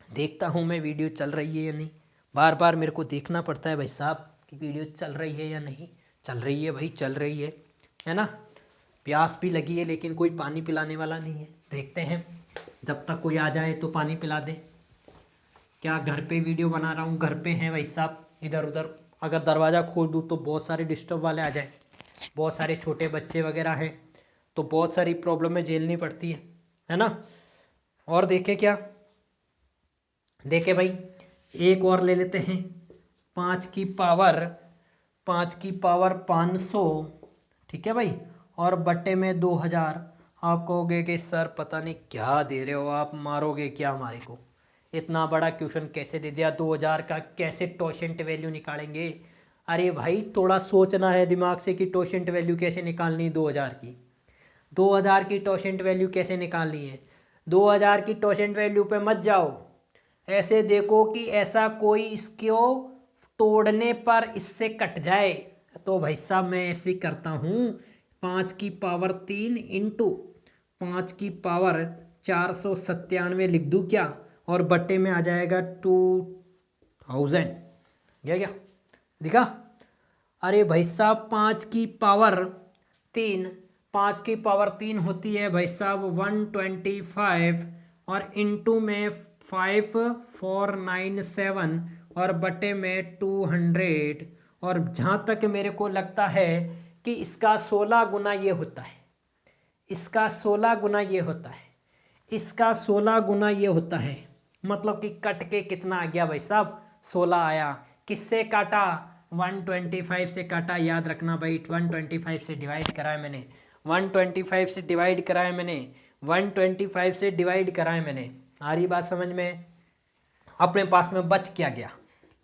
देखता हूँ मैं वीडियो चल रही है या नहीं। बार बार मेरे को देखना पड़ता है भाई साहब कि वीडियो चल रही है या नहीं। चल रही है भाई, चल रही है ना? प्यास भी लगी है, लेकिन कोई पानी पिलाने वाला नहीं है। देखते हैं, जब तक कोई आ जाए तो पानी पिला दे। क्या घर पे वीडियो बना रहा हूँ, घर पे हैं भाई साहब, इधर उधर अगर दरवाज़ा खोल दूँ तो बहुत सारे डिस्टर्ब वाले आ जाए, बहुत सारे छोटे बच्चे वगैरह हैं, तो बहुत सारी प्रॉब्लमें झेलनी पड़ती है ना? और देखे क्या, देखे भाई, एक और ले लेते हैं। 5 की पावर 500, ठीक है भाई, और बट्टे में 2000। आप कहोगे कि सर पता नहीं क्या दे रहे हो आप, मारोगे क्या हमारे को? इतना बड़ा क्वेश्चन कैसे दे दिया? 2000 का कैसे टॉसेंट वैल्यू निकालेंगे? अरे भाई थोड़ा सोचना है दिमाग से कि टॉसेंट वैल्यू कैसे निकालनी है 2000 की। 2000 की टॉसेंट वैल्यू कैसे निकालनी है? 2000 की टॉसेंट वैल्यू पे मत जाओ, ऐसे देखो कि ऐसा कोई इसको तोड़ने पर इससे कट जाए। तो भाई साहब मैं ऐसे करता हूँ, 5 की पावर 3 इंटू 5 की पावर 497 लिख दूँ क्या? और बट्टे में आ जाएगा 2000। क्या दिखा? अरे भाई साहब 5 की पावर 3 होती है भाई साहब 125, और इंटू में 5497, और बटे में 200। और जहाँ तक मेरे को लगता है कि इसका 16 गुना ये होता है, इसका 16 गुना ये होता है, इसका 16 गुना ये होता है। मतलब कि कट के कितना आ गया भाई साहब? 16 आया। किससे काटा? 125 से काटा। याद रखना भाई, 125 से डिवाइड करा है मैंने, 125 से डिवाइड करा है मैंने, 125 से डिवाइड करा है मैंने। आ रही बात समझ में? अपने पास में बच क्या गया?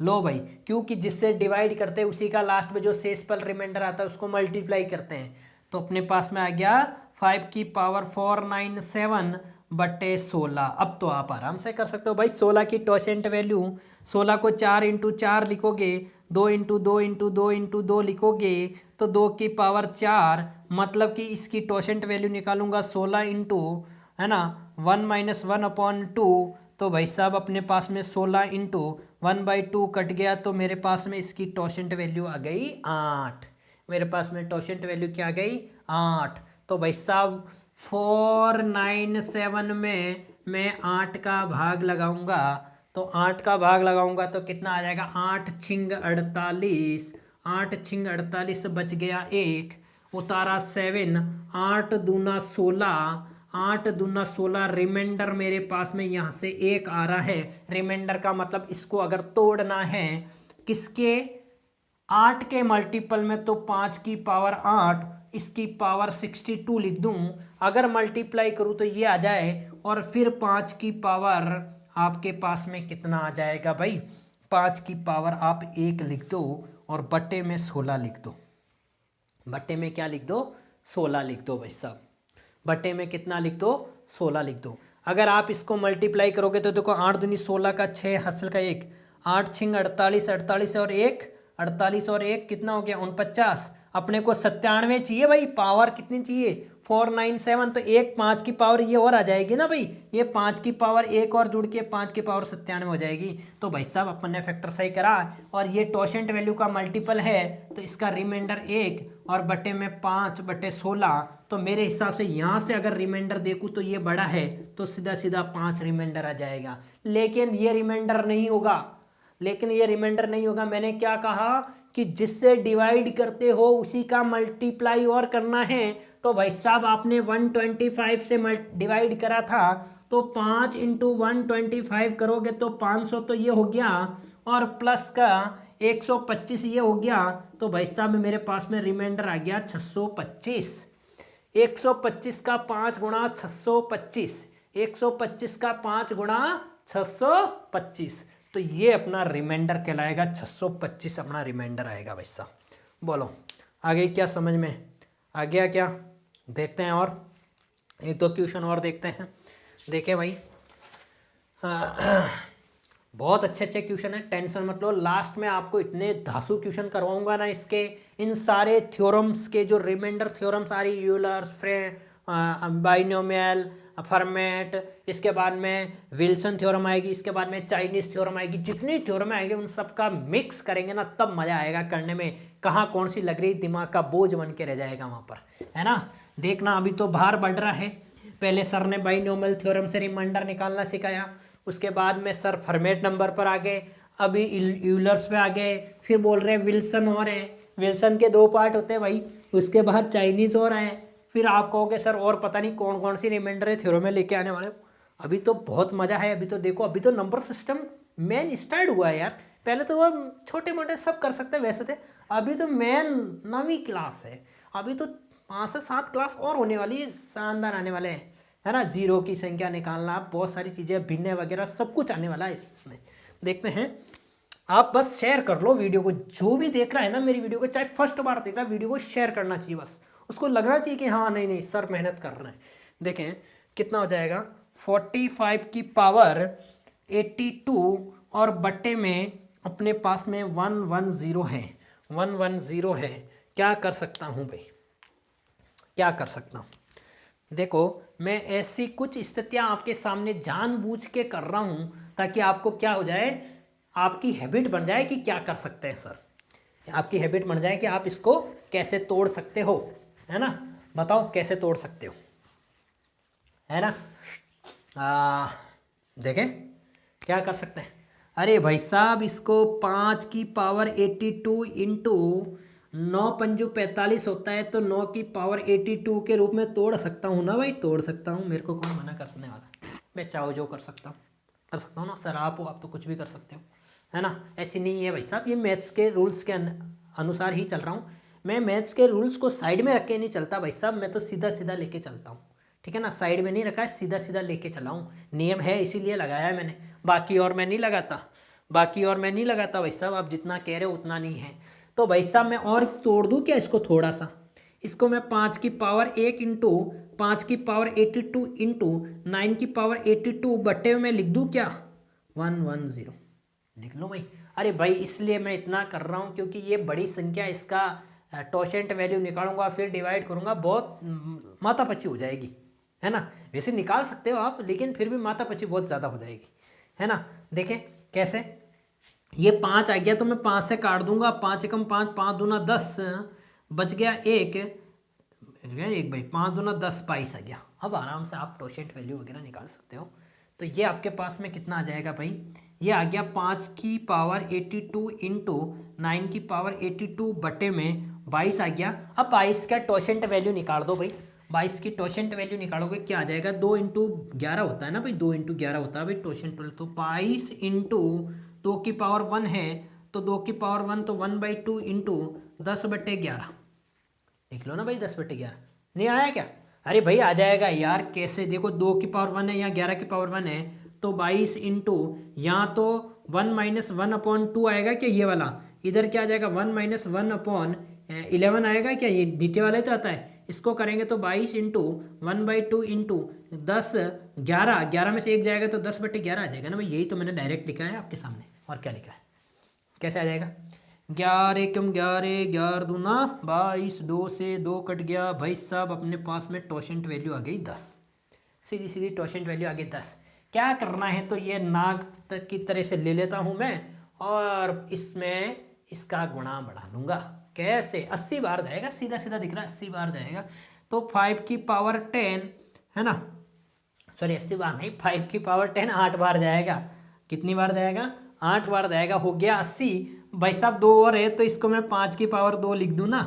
लो भाई, क्योंकि जिससे डिवाइड करते हैं उसी का लास्ट में जो शेषफल रिमाइंडर आता है उसको मल्टीप्लाई करते हैं। तो अपने पास में आ गया 5 की पावर 497, बटे 16। अब तो आप आराम से कर सकते हो भाई। 16 की टोशेंट वैल्यू, 16 को 4 इंटू 4 लिखोगे, 2 इंटू 2 इंटू 2 इंटू 2 लिखोगे तो 2 की पावर 4, मतलब कि इसकी टोशेंट वैल्यू निकालूंगा 16 इंटू, है ना, 1 माइनस 1/2। तो भाई साहब अपने पास में 16 इंटू 1/2 कट गया, तो मेरे पास में इसकी टोशेंट वैल्यू आ गई 8। मेरे पास में टोशेंट वैल्यू क्या आ गई? 8। तो भाई साहब 497 में मैं 8 का भाग लगाऊंगा, तो 8 का भाग लगाऊंगा तो कितना आ जाएगा? 8 छिंग 48, 8 छिंग 48 बच गया 1, उतारा 7, 8 दूना 16, 8 दूना 16, रिमाइंडर मेरे पास में यहाँ से 1 आ रहा है। रिमाइंडर का मतलब इसको अगर तोड़ना है किसके? 8 के मल्टीपल में, तो 5 की पावर 8, इसकी पावर 62 लिख दूं। अगर मल्टीप्लाई करूं तो ये आ जाए, और फिर 5 की पावर आपके पास में कितना आ जाएगा भाई? 5 की पावर आप 1 लिख दो और बट्टे में 16 लिख दो। बट्टे में क्या लिख दो? 16 लिख दो भाई साहब। बट्टे में कितना लिख दो? 16 लिख दो। अगर आप इसको मल्टीप्लाई करोगे तो देखो 8 दूनी 16 का 6 हसल का 1, 8 छिंग 48, 48 और 1, 48 और 1 कितना हो गया? 49। अपने को 97 चाहिए भाई, पावर कितनी चाहिए? 497। तो एक 5 की पावर ये और आ जाएगी ना भाई, ये 5 की पावर 1 और जुड़ के 5 की पावर 97 हो जाएगी। तो भाई साहब अपन ने फैक्टर सही करा, और ये टोशेंट वैल्यू का मल्टीपल है, तो इसका रिमाइंडर 1 और बटे में 5 बटे 16। तो मेरे हिसाब से यहाँ से अगर रिमाइंडर देखूँ तो ये बड़ा है, तो सीधा सीधा 5 रिमाइंडर आ जाएगा। लेकिन ये रिमाइंडर नहीं होगा, मैंने क्या कहा कि जिससे डिवाइड करते हो उसी का मल्टीप्लाई और करना है। तो भाई साहब आपने 125 से डिवाइड करा था, तो 5 इंटू 125 करोगे तो 500 तो ये हो गया, और प्लस का 125 ये हो गया। तो भाई साहब मेरे पास में रिमाइंडर आ गया 625। 125 का 5 गुणा 625, 125 का 5 गुणा 625, तो ये अपना रिमाइंडर कहलाएगा। 625 अपना रिमाइंडर आएगा भाई साहब। बोलो आगे क्या समझ में आ गया क्या? देखते हैं और एक दो क्वेश्चन और देखते हैं। देखें भाई, बहुत अच्छे क्वेश्चन है, टेंशन मत लो। लास्ट में आपको इतने धांसू क्वेश्चन करवाऊंगा ना इसके, इन सारे थ्योरम्स के जो रिमाइंडर थ्योरम सारी, यूलर्स, बाइनोमियल, फर्मेट, इसके बाद में विल्सन थ्योरम आएगी, इसके बाद में चाइनीज थ्योरम आएगी, जितनी थ्योरम आएंगे उन सब का मिक्स करेंगे ना, तब मजा आएगा करने में। कहाँ कौन सी लग रही, दिमाग का बोझ बन के रह जाएगा वहाँ पर, है ना। देखना अभी तो बाहर बढ़ रहा है। पहले सर ने बाइनोमियल थ्योरम से रिमाइंडर निकालना सिखाया, उसके बाद में सर फर्मेट नंबर पर आ गए, अभी यूलर्स पे आ गए, फिर बोल रहे हैं विल्सन और है। विल्सन के 2 पार्ट होते हैं भाई, उसके बाद चाइनीज और आए, फिर आप कहोगे सर और पता नहीं कौन कौन सी रिमाइंडर है थ्योरम में लेके आने वाले। अभी तो बहुत मजा है, अभी तो देखो, अभी तो नंबर सिस्टम मेन स्टार्ट हुआ है यार। पहले तो वो छोटे मोटे सब कर सकते वैसे थे, अभी तो मेन 9वीं क्लास है। अभी तो 5 से 7 क्लास और होने वाली, शानदार आने वाले हैं, है ना। जीरो की संख्या निकालना, बहुत सारी चीज़ें, भिन्न वगैरह सब कुछ आने वाला है इसमें। देखते हैं, आप बस शेयर कर लो वीडियो को। जो भी देख रहा है ना मेरी वीडियो को, चाहे फर्स्ट बार देख रहा है, वीडियो को शेयर करना चाहिए बस। उसको लगना चाहिए कि हाँ नहीं सर मेहनत कर रहे हैं। देखें कितना हो जाएगा, 45 की पावर 82 और बट्टे में अपने पास में 110 है, 110 है। क्या कर सकता हूँ भाई, क्या कर सकता हूँ? देखो मैं ऐसी कुछ स्थितियाँ आपके सामने जानबूझ के कर रहा हूँ ताकि आपको क्या हो जाए, आपकी हैबिट बन जाए कि क्या कर सकते हैं सर, आपकी हैबिट बन जाए कि आप इसको कैसे तोड़ सकते हो, है ना। बताओ कैसे तोड़ सकते हो, है ना। देखें क्या कर सकते हैं। अरे भाई साहब इसको 5 की पावर 82 इंटू 9 पंजू 45 होता है, तो 9 की पावर 82 के रूप में तोड़ सकता हूँ ना भाई, तोड़ सकता हूँ। मेरे को कौन मना करने वाला, मैं चाहो जो कर सकता हूँ ना सर। आप हो, आप तो कुछ भी कर सकते हो, है ना। ऐसी नहीं है भाई साहब, ये मैथ्स के रूल्स के अनुसार ही चल रहा हूँ मैं। मैथ्स के रूल्स को साइड में रख के नहीं चलता भाई साहब, मैं तो सीधा सीधा लेके चलता हूँ, ठीक है ना। साइड में नहीं रखा है, सीधा सीधा लेके चला हूँ। नियम है इसीलिए लगाया है मैंने, बाकी और मैं नहीं लगाता, भाई साहब। आप जितना कह रहे हो उतना नहीं है। तो भाई साहब मैं और तोड़ दूँ क्या इसको थोड़ा सा, इसको मैं 5 की पावर 1 इंटू 5 की पावर 82 इंटू 9 की पावर 82 बट्टे में लिख दूँ क्या, 110 लिख लो भाई। अरे भाई इसलिए मैं इतना कर रहा हूँ क्योंकि ये बड़ी संख्या, इसका टोशेंट वैल्यू निकालूंगा फिर डिवाइड करूंगा, बहुत माथापच्ची हो जाएगी, है ना। वैसे निकाल सकते हो आप, लेकिन फिर भी माथापच्ची बहुत ज़्यादा हो जाएगी, है ना। देखें कैसे, ये 5 आ गया तो मैं 5 से काट दूंगा, 5 एकम 5, 5 दूना 10, बच गया एक भाई, 5 दूना 10, 22 आ गया। अब आराम से आप टोशेंट वैल्यू वगैरह निकाल सकते हो। तो ये आपके पास में कितना आ जाएगा भाई, ये आ गया 5 की पावर 82 इंटू 9 की पावर 82 बटे में 22 आ गया। अब 22 का टोशेंट वैल्यू निकाल दो भाई, 22 की टोशेंट वैल्यू निकालोगे क्या आ जाएगा, 2 इंटू 11 होता है ना भाई, 2 इंटू 11 होता है भाई टोशेंट वैल्यू। तो 22 इंटू 2 की पावर 1 है, तो 2 की पावर 1 तो 1/2 इंटू 10/11 लिख लो ना भाई, 10/11 नहीं आया क्या। अरे भाई आ जाएगा यार, कैसे देखो 2 की पावर 1 है, यहाँ 11 की पावर 1 है, तो 22 इंटू यहाँ तो 1 - 1/2 आएगा क्या, ये वाला इधर क्या आ जाएगा 1 - 1/11 आएगा क्या, ये नीचे वाला ही तो आता है। इसको करेंगे तो 22 इंटू 1/2 इंटू 10, 11 में से एक जाएगा तो 10/11 आ जाएगा ना भाई। यही तो मैंने डायरेक्ट लिखा है आपके सामने, और क्या लिखा है, कैसे आ जाएगा, 11 एकम 11, 11 दूना 22, 2 से 2 कट गया भाई साहब, अपने पास में टोशेंट वैल्यू आ गई 10, सीधी सीधी टोशेंट वैल्यू आ गई 10। क्या करना है, तो ये नाग तक की तरह से ले लेता हूँ मैं, और इसमें इसका गुणा बढ़ा लूँगा। कैसे, 80 बार जाएगा, सीधा सीधा दिख रहा है 80 बार जाएगा। तो 5 की पावर 10 है ना, सॉरी 80 बार नहीं, 5 की पावर 10 8 बार जाएगा। कितनी बार जाएगा, 8 बार जाएगा, हो गया 80। भाई साहब 2 और है, तो इसको मैं 5 की पावर 2 लिख दूँ ना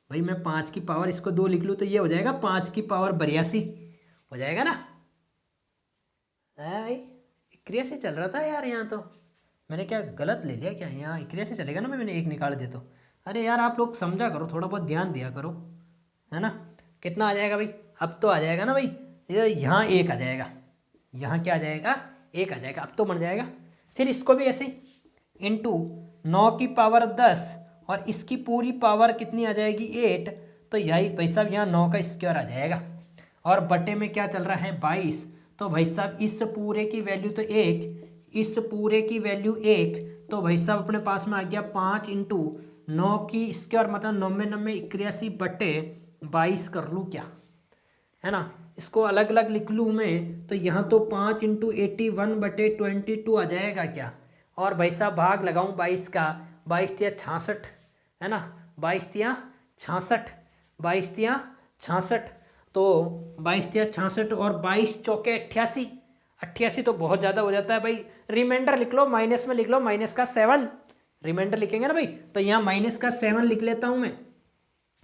भाई, मैं 5 की पावर इसको 2 लिख लूँ तो ये हो जाएगा 5 की पावर 82 हो जाएगा ना। भाई 81 चल रहा था यार, यहाँ तो मैंने क्या गलत ले लिया क्या, यहाँ 81 चलेगा ना, मैंने एक निकाल दिया तो। अरे यार आप लोग समझा करो, थोड़ा बहुत ध्यान दिया करो, है ना। कितना आ जाएगा भाई, अब तो आ जाएगा ना भाई, यहाँ 1 आ जाएगा, यहाँ क्या आ जाएगा 1 आ जाएगा, अब तो बन जाएगा। फिर इसको भी ऐसे इंटू 9 की पावर 10 और इसकी पूरी पावर कितनी आ जाएगी 8, तो यही भाई साहब यहाँ 9 का स्क्वायर आ जाएगा, और बटे में क्या चल रहा है 22, तो भाई साहब इस पूरे की वैल्यू तो 1, इस पूरे की वैल्यू 1, तो भाई साहब अपने पास में आ गया 5 इंटू 9 की स्क्वायर मतलब 99 81 बटे 22 कर लूँ क्या, है ना। इसको अलग अलग लिख लूँ मैं, तो यहाँ तो 5 इंटू 81 बटे 22 आ जाएगा क्या, और भाई साहब भाग लगाऊँ 22 का, 22 तिया 66 है ना, 22 तिया 66, 22 तिया 66, तो 22 तिया 66 और 22 चौके 88, 88 तो बहुत ज़्यादा हो जाता है भाई, रिमाइंडर लिख लो, माइनस में लिख लो, माइनस का 7 रिमाइंडर लिखेंगे ना भाई, तो यहाँ माइनस का 7 लिख लेता हूँ मैं,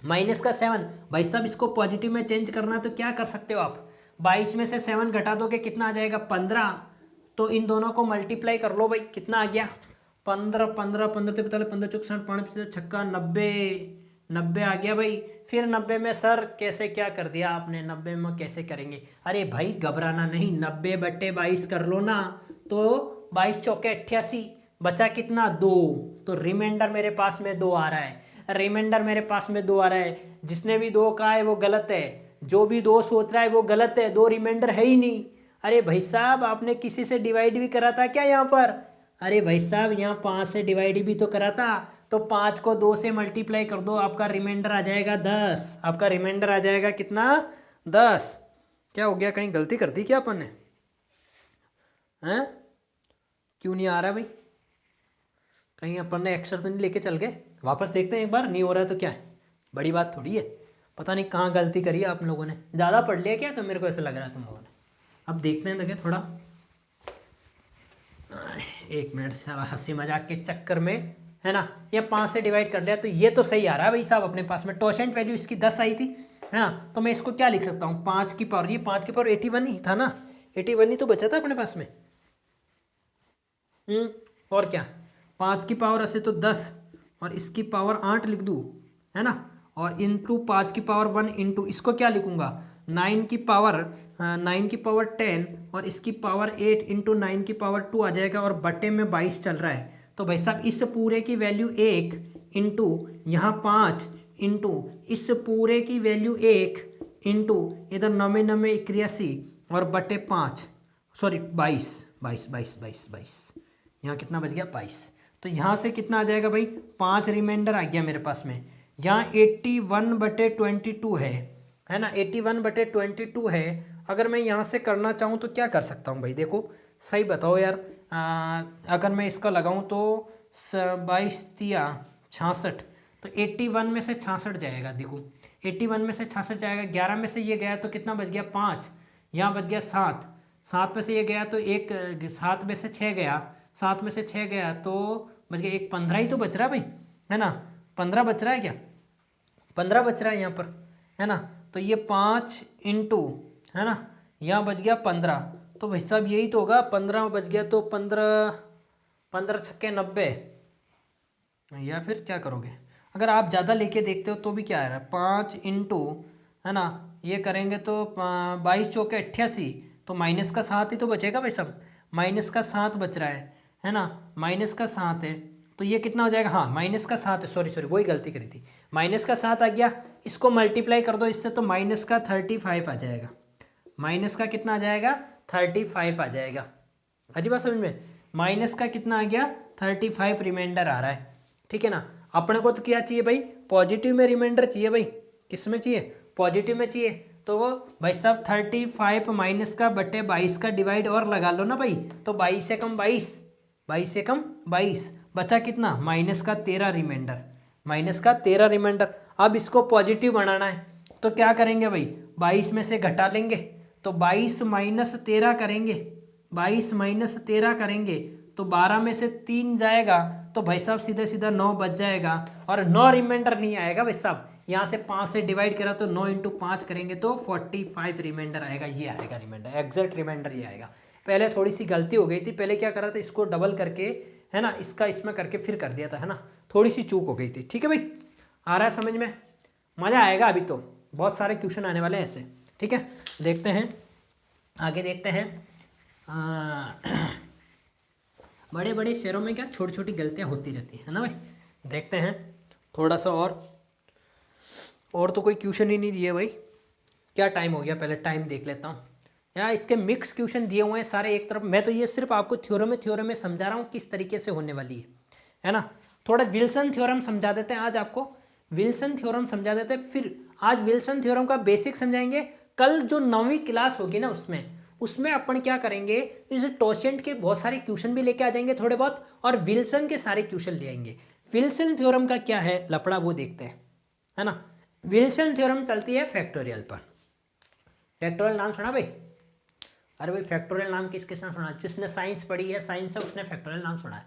माइनस का 7। भाई साहब इसको पॉजिटिव में चेंज करना है तो क्या कर सकते हो आप, 22 में से 7 घटा दोगे कितना आ जाएगा 15, तो इन दोनों को मल्टीप्लाई कर लो भाई, कितना आ गया 15, 15, 15 से 15, 15 चौक 60, 5 छक्का 90, 90 आ गया भाई। फिर 90 में सर कैसे क्या कर दिया आपने, 90 में कैसे करेंगे, अरे भाई घबराना नहीं, 90 बटे 22 कर लो ना, तो 22 चौके 88, बचा कितना 2, तो रिमाइंडर मेरे पास में 2 आ रहा है, रिमाइंडर मेरे पास में 2 आ रहा है। जिसने भी 2 कहा है वो गलत है, जो भी 2 सोच रहा है वो गलत है, 2 रिमाइंडर है ही नहीं। अरे भाई साहब आपने किसी से डिवाइड भी करा था क्या यहाँ पर, अरे भाई साहब यहाँ 5 से डिवाइड भी तो करा था, तो 5 को 2 से मल्टीप्लाई कर दो, आपका रिमाइंडर आ जाएगा 10, आपका रिमाइंडर आ जाएगा कितना 10। क्या हो गया, कहीं गलती कर दी क्या अपन ने, हैं क्यों नहीं आ रहा भाई, कहीं अपन ने एक्स्ट्रा तो नहीं लेके चल गए, वापस देखते हैं एक बार, नहीं हो रहा है तो क्या है, बड़ी बात थोड़ी है, पता नहीं कहाँ गलती करी है आप लोगों ने, ज़्यादा पढ़ लिया क्या, तो मेरे को ऐसा लग रहा है तुम लोगों ने। अब देखते हैं देखिए थोड़ा, 1 मिनट से हंसी मजाक के चक्कर में, है ना, ये 5 से डिवाइड कर लिया, तो ये तो सही आ रहा है भाई साहब अपने पास में, टोशेंट वैल्यू इसकी 10 आई थी, है ना, तो मैं इसको क्या लिख सकता हूँ 5 की पावर, ये 5 की पावर 81 ही था ना, 81 ही तो बचा था अपने पास में, और क्या 5 की पावर ऐसे तो 10 और इसकी पावर 8 लिख दूँ, है ना, और इंटू 5 की पावर 1 इंटू इसको क्या लिखूँगा 9 की पावर 10 और इसकी पावर 8 इंटू 9 की पावर 2 आ जाएगा, और बटे में 22 चल रहा है, तो भाई साहब इस पूरे की वैल्यू 1 इंटू यहाँ 5 इंटू इस पूरे की वैल्यू 1 इंटू इधर 9 और बटे 5 सॉरी 22 यहाँ कितना बच गया 22। तो यहाँ से कितना आ जाएगा भाई 5 रिमाइंडर आ गया मेरे पास में। यहाँ 81/22 है ना 81/22 है। अगर मैं यहाँ से करना चाहूँ तो क्या कर सकता हूँ भाई, देखो सही बताओ यार। अगर मैं इसका लगाऊँ तो 22 तिया 66, तो 81 में से 66 जाएगा। देखो 81 में से 66 जाएगा, 11 में से ये गया तो कितना बच गया 5, यहाँ बच गया 7, 7 में से ये गया तो 7 में से 6 गया, 7 में से 6 गया तो बच गया 15 ही तो बच रहा है भाई, है ना 15 बच रहा है क्या, 15 बच रहा है यहाँ पर, है ना। तो ये 5 इंटू है ना यहाँ बच गया 15, तो भाई साहब यही तो होगा 15 बच गया तो 15 छक्के 90, या फिर क्या करोगे अगर आप ज़्यादा लेके देखते हो तो भी क्या आ रहा है 5 इंटू है ना ये करेंगे तो 22 चौके 88, तो माइनस का 7 ही तो बचेगा भाई साहब, माइनस का 7 बच रहा है ना माइनस का 7 है तो ये कितना हो जाएगा, हाँ माइनस का 7 है, सॉरी वही गलती करी थी, माइनस का 7 आ गया। इसको मल्टीप्लाई कर दो इससे तो माइनस का 35 आ जाएगा, माइनस का कितना आ जाएगा 35 आ जाएगा। अजी बात समझ में, माइनस का कितना आ गया 35 रिमाइंडर आ रहा है, ठीक है ना। अपने को तो क्या चाहिए भाई, पॉजिटिव में रिमाइंडर चाहिए भाई, किस में चाहिए पॉजिटिव में चाहिए। तो वो भाई साहब 35 माइनस का बटे 22 का डिवाइड और लगा लो ना भाई, तो 22 से कम 22, 22 से कम 22, बचा कितना माइनस का 13 रिमाइंडर, माइनस का 13 रिमाइंडर। अब इसको पॉजिटिव बनाना है तो क्या करेंगे भाई 22 में से घटा लेंगे, तो 22 माइनस 13 करेंगे, 22 माइनस 13 करेंगे तो 12 में से 3 जाएगा तो भाई साहब सीधा सीधा 9 बच जाएगा, और 9 रिमाइंडर नहीं आएगा भाई साहब, यहाँ से 5 से डिवाइड करा तो 9 इंटू 5 करेंगे तो 45 रिमाइंडर आएगा, ये आएगा रिमाइंडर, एग्जैक्ट रिमाइंडर ये आएगा। पहले थोड़ी सी गलती हो गई थी, पहले क्या करा था इसको डबल करके है ना इसका इसमें करके फिर कर दिया था, है ना थोड़ी सी चूक हो गई थी, ठीक है भाई आ रहा है समझ में, मज़ा आएगा। अभी तो बहुत सारे क्वेश्चन आने वाले हैं ऐसे, ठीक है देखते हैं आगे देखते हैं। बड़े बड़े शहरों में क्या छोटी छोटी गलतियां होती रहती है ना भाई, देखते हैं थोड़ा सा और तो कोई क्वेश्चन ही नहीं दिए भाई, क्या टाइम हो गया, पहले टाइम देख लेता हूँ यार। इसके मिक्स क्वेश्चन दिए हुए हैं सारे एक तरफ, मैं तो ये सिर्फ आपको थ्योरम में समझा रहा हूँ किस तरीके से होने वाली है ना। थोड़ा विल्सन थ्योरम समझा देते हैं आज आपको, विल्सन थ्योरम समझा देते हैं, फिर आज विल्सन थ्योरम का बेसिक समझाएंगे। कल जो 9वीं क्लास होगी ना उसमें अपन क्या करेंगे, इस टोशेंट के बहुत सारे क्वेश्चन भी लेके आ जाएंगे थोड़े बहुत, और विल्सन के सारे क्वेश्चन ले आएंगे। विल्सन थ्योरम का क्या है लफड़ा वो देखते हैं, है ना। विल्सन थ्योरम चलती है फैक्टोरियल पर, फैक्टोरियल नाम सुना भाई, अरे भाई फैक्टोरियल नाम किसने सुना, जिसने साइंस पढ़ी है साइंस से उसने फैक्टोरियल नाम सुना है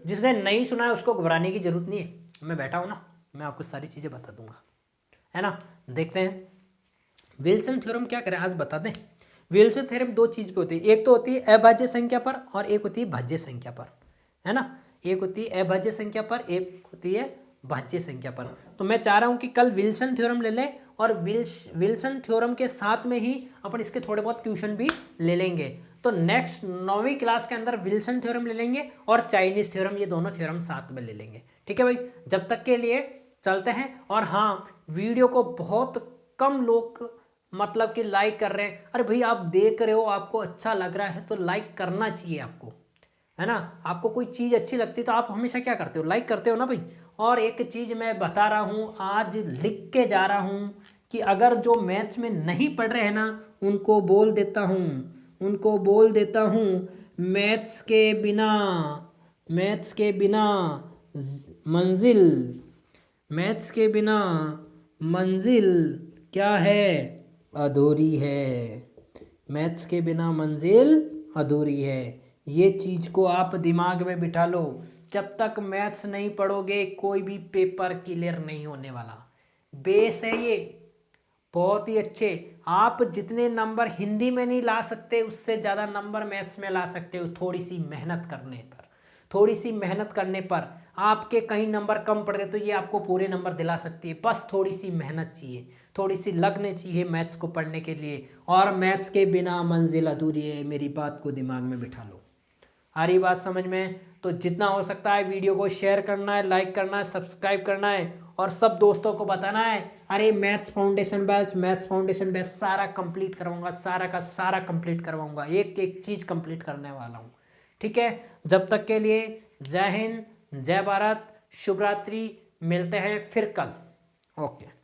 जिसने नहीं सुना है उसको घबराने की जरूरत नहीं है, मैं बैठा हूँ ना, मैं आपको सारी चीज़ें बता दूंगा, है ना। देखते हैं विल्सन थ्योरम क्या करें आज बता दें। विल्सन थ्योरम दो चीज़ पे होती है, एक तो होती है अभाज्य संख्या पर और एक होती है भाज्य संख्या पर, है ना। एक होती है अभाज्य संख्या पर, एक होती है भाज्य संख्या पर। तो मैं चाह रहा हूँ कि कल विल्सन थ्योरम ले लें, और विल्सन थ्योरम के साथ में ही अपन इसके थोड़े बहुत क्वेश्चन भी ले लेंगे। तो नेक्स्ट 9वीं क्लास के अंदर विल्सन थ्योरम ले लेंगे और चाइनीज थ्योरम, ये दोनों थ्योरम साथ में ले लेंगे, ठीक है भाई। जब तक के लिए चलते हैं। और हाँ, वीडियो को बहुत कम लोग मतलब कि लाइक कर रहे हैं। अरे भाई आप देख रहे हो, आपको अच्छा लग रहा है तो लाइक करना चाहिए आपको, है ना। आपको कोई चीज़ अच्छी लगती है तो आप हमेशा क्या करते हो, लाइक करते हो ना भाई। और एक चीज़ मैं बता रहा हूँ, आज लिख के जा रहा हूँ कि अगर जो मैथ्स में नहीं पढ़ रहे हैं ना, उनको बोल देता हूँ मैथ्स के बिना मंजिल क्या है, अधूरी है। मैथ्स के बिना मंजिल अधूरी है। ये चीज़ को आप दिमाग में बिठा लो। जब तक मैथ्स नहीं पढ़ोगे कोई भी पेपर क्लियर नहीं होने वाला। बेस है ये बहुत ही अच्छे। आप जितने नंबर हिंदी में नहीं ला सकते उससे ज़्यादा नंबर मैथ्स में ला सकते हो, थोड़ी सी मेहनत करने पर। आपके कहीं नंबर कम पड़ रहे तो ये आपको पूरे नंबर दिला सकती है। बस थोड़ी सी मेहनत चाहिए, थोड़ी सी लगने चाहिए मैथ्स को पढ़ने के लिए। और मैथ्स के बिना मंजिल अधूरी है, मेरी बात को दिमाग में बिठा लो। आ रही बात समझ में? तो जितना हो सकता है वीडियो को शेयर करना है, लाइक करना है, सब्सक्राइब करना है और सब दोस्तों को बताना है। अरे मैथ्स फाउंडेशन बैच सारा कंप्लीट करवाऊंगा, सारा का सारा कंप्लीट करवाऊंगा, एक एक चीज़ कंप्लीट करने वाला हूँ। ठीक है, जब तक के लिए जय हिंद, जय भारत, शुभ रात्रि, मिलते हैं फिर कल। ओके।